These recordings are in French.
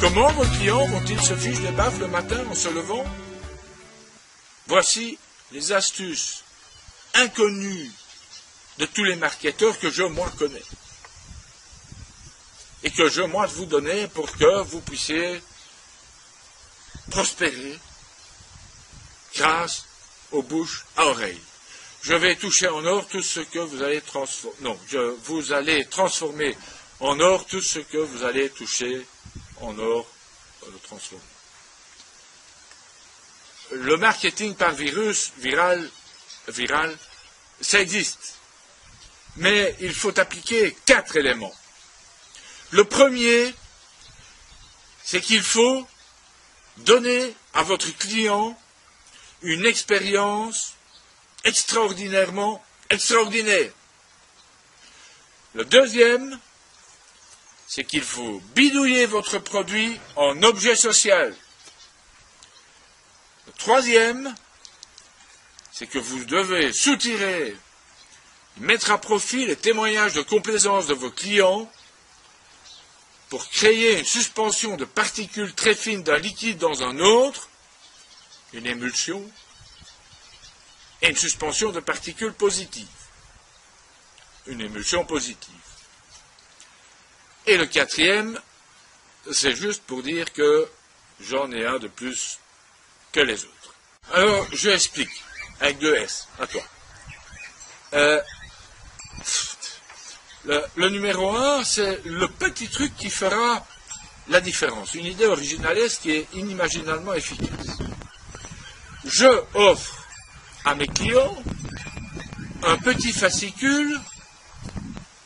Comment vos clients vont-ils se ficher des baffes le matin en se levant? Voici les astuces inconnues de tous les marketeurs que je, moi, connais. Et que je, moi, vous donner pour que vous puissiez prospérer grâce aux bouches à oreilles. Je vais toucher en or tout ce que vous allez transformer. Non, vous allez transformer en or tout ce que vous allez toucher en or, le transformer. Le marketing par virus, viral, ça existe. Mais il faut appliquer 4 éléments. Le premier, c'est qu'il faut donner à votre client une expérience extraordinairement extraordinaire. Le deuxième, c'est qu'il faut bidouiller votre produit en objet social. Le troisième, c'est que vous devez soutirer, mettre à profit les témoignages de complaisance de vos clients pour créer une suspension de particules très fines d'un liquide dans un autre, une émulsion, et une suspension de particules positives, une émulsion positive. Et le quatrième, c'est juste pour dire que j'en ai un de plus que les autres. Alors, je explique, avec 2 S, à toi. Le numéro 1, c'est le petit truc qui fera la différence. Une idée originalesque qui est inimaginablement efficace. Je offre à mes clients un petit fascicule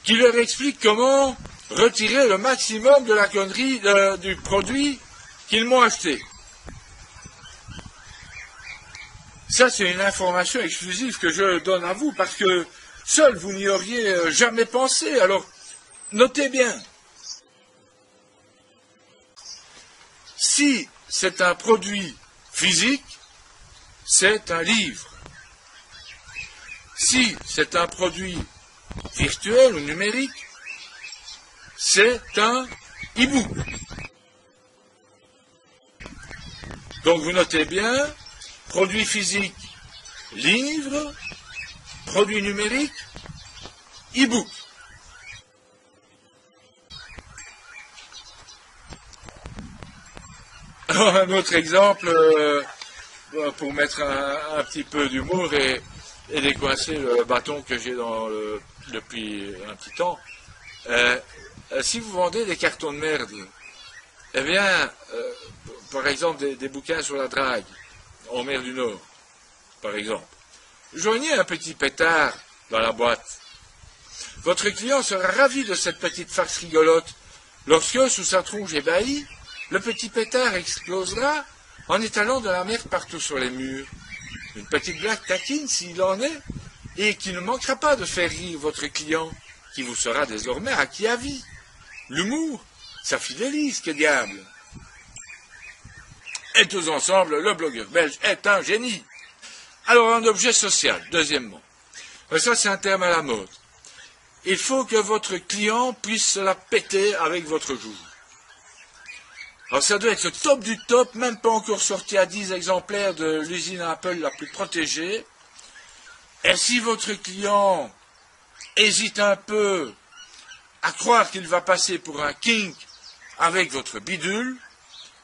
qui leur explique comment retirer le maximum de la connerie du produit qu'ils m'ont acheté. Ça, c'est une information exclusive que je donne à vous parce que seul vous n'y auriez jamais pensé. Alors, notez bien. Si c'est un produit physique, c'est un livre. Si c'est un produit virtuel ou numérique, c'est un e-book. Donc vous notez bien, produit physique, livre, produit numérique, e-book. Alors un autre exemple, pour mettre un petit peu d'humour et décoincer le bâton que j'ai depuis un petit temps. Si vous vendez des cartons de merde, eh bien, par exemple, des bouquins sur la drague, en mer du Nord, par exemple, joignez un petit pétard dans la boîte. Votre client sera ravi de cette petite farce rigolote lorsque, sous sa tronche ébahie, le petit pétard explosera en étalant de la merde partout sur les murs. Une petite blague taquine s'il en est, et qui ne manquera pas de faire rire votre client, qui vous sera désormais acquis à vie. L'humour, ça fidélise, que diable. Et tous ensemble, le blogueur belge est un génie. Alors, un objet social, deuxièmement. Ça, c'est un terme à la mode. Il faut que votre client puisse se la péter avec votre joujou. Alors, ça doit être le top du top, même pas encore sorti à 10 exemplaires de l'usine Apple la plus protégée. Et si votre client hésite un peu à croire qu'il va passer pour un kink avec votre bidule,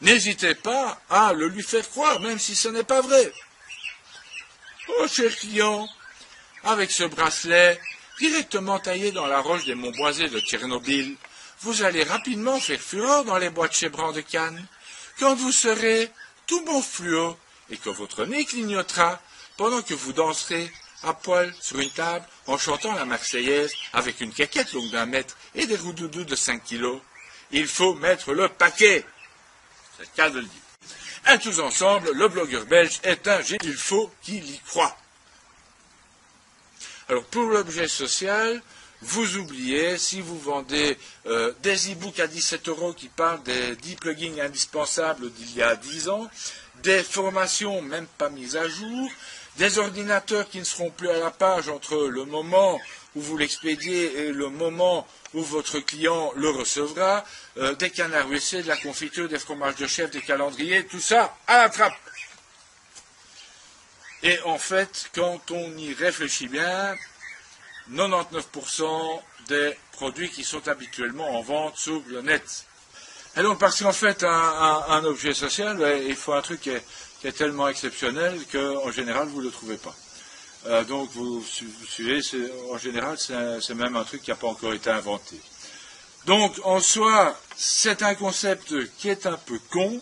n'hésitez pas à le lui faire croire, même si ce n'est pas vrai. Oh, cher client, avec ce bracelet directement taillé dans la roche des monts boisés de Tchernobyl, vous allez rapidement faire fureur dans les boîtes chez Brand de Cannes, quand vous serez tout bon fluo et que votre nez clignotera pendant que vous danserez à poil sur une table en chantant la Marseillaise avec une caquette longue d'1 mètre et des roudoudous de 5 kilos. Il faut mettre le paquet. C'est le cas de le dire. Et tous ensemble, le blogueur belge est un génie. Il faut qu'il y croie. Alors pour l'objet social, vous oubliez, si vous vendez des e-books à 17 € qui parlent des 10 plugins indispensables d'il y a 10 ans, des formations même pas mises à jour, des ordinateurs qui ne seront plus à la page entre le moment où vous l'expédiez et le moment où votre client le recevra, des canards WC, de la confiture, des fromages de chèvre, des calendriers, tout ça à la trappe. Et en fait, quand on y réfléchit bien, 99% des produits qui sont habituellement en vente sur le net. Et donc, parce qu'en fait, un objet social, il faut un truc qui est tellement exceptionnel qu'en général, vous ne le trouvez pas. Donc, vous suivez, en général, c'est même un truc qui n'a pas encore été inventé. Donc, en soi, c'est un concept qui est un peu con,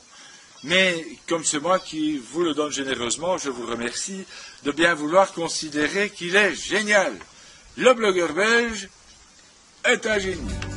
mais comme c'est moi qui vous le donne généreusement, je vous remercie de bien vouloir considérer qu'il est génial. Le blogueur belge est un génie.